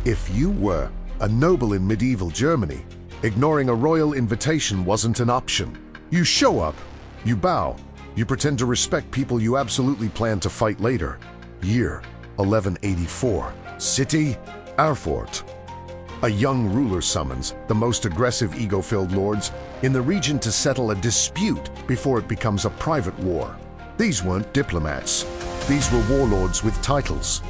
If you were a noble in medieval Germany, ignoring a royal invitation wasn't an option. You show up, you bow, you pretend to respect people you absolutely plan to fight later. Year 1184. City, Erfurt. A young ruler summons the most aggressive ego-filled lords in the region to settle a dispute before it becomes a private war. These weren't diplomats. These were warlords with titles.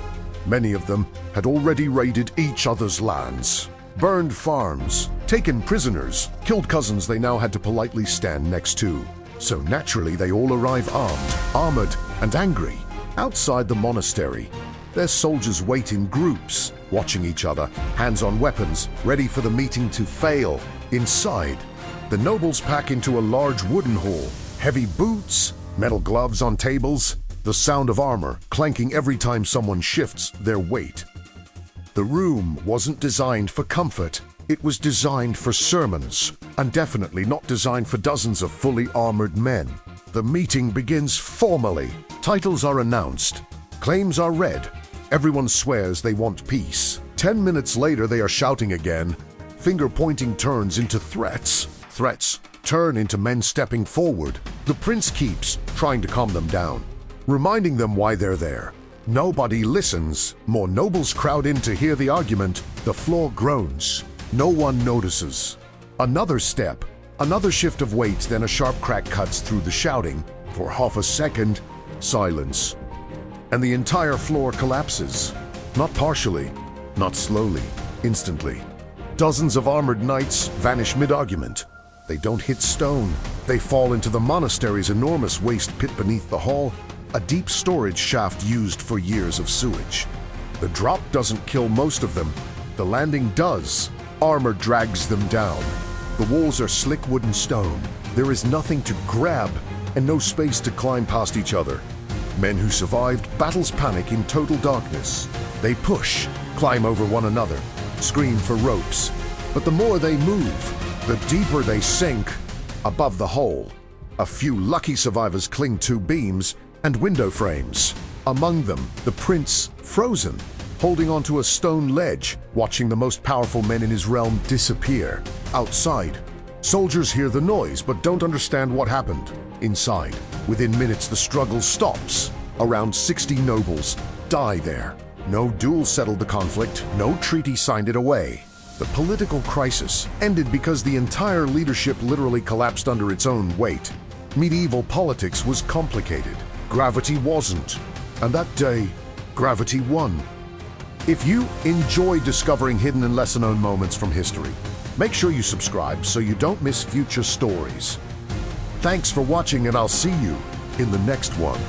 Many of them had already raided each other's lands, burned farms, taken prisoners, killed cousins they now had to politely stand next to. So naturally they all arrive armed, and angry. Outside the monastery, their soldiers wait in groups, watching each other, hands on weapons, ready for the meeting to fail. Inside, the nobles pack into a large wooden hall. Heavy boots, metal gloves on tables, the sound of armor clanking every time someone shifts their weight. The room wasn't designed for comfort. It was designed for sermons, and definitely not designed for dozens of fully armored men. The meeting begins formally. Titles are announced. Claims are read. Everyone swears they want peace. 10 minutes later, they are shouting again. Finger-pointing turns into threats. Threats turn into men stepping forward. The prince keeps trying to calm them down, reminding them why they're there. Nobody listens. More nobles crowd in to hear the argument. The floor groans. No one notices. Another step, another shift of weight, then a sharp crack cuts through the shouting. For half a second, silence. And the entire floor collapses. Not partially, not slowly, instantly. Dozens of armored knights vanish mid-argument. They don't hit stone. They fall into the monastery's enormous waste pit beneath the hall, a deep storage shaft used for years of sewage. The drop doesn't kill most of them. The landing does. Armor drags them down. The walls are slick wooden stone. There is nothing to grab and no space to climb past each other. Men who survived battles panic in total darkness. They push, climb over one another, scream for ropes. But the more they move, the deeper they sink. Above the hole, a few lucky survivors cling to beams and window frames. Among them, the prince, frozen, holding onto a stone ledge, watching the most powerful men in his realm disappear. Outside, soldiers hear the noise but don't understand what happened. Inside, within minutes the struggle stops. Around 60 nobles die there. No duel settled the conflict, no treaty signed it away. The political crisis ended because the entire leadership literally collapsed under its own weight. Medieval politics was complicated. Gravity wasn't. And that day, gravity won. If you enjoy discovering hidden and lesser-known moments from history, make sure you subscribe so you don't miss future stories. Thanks for watching, and I'll see you in the next one.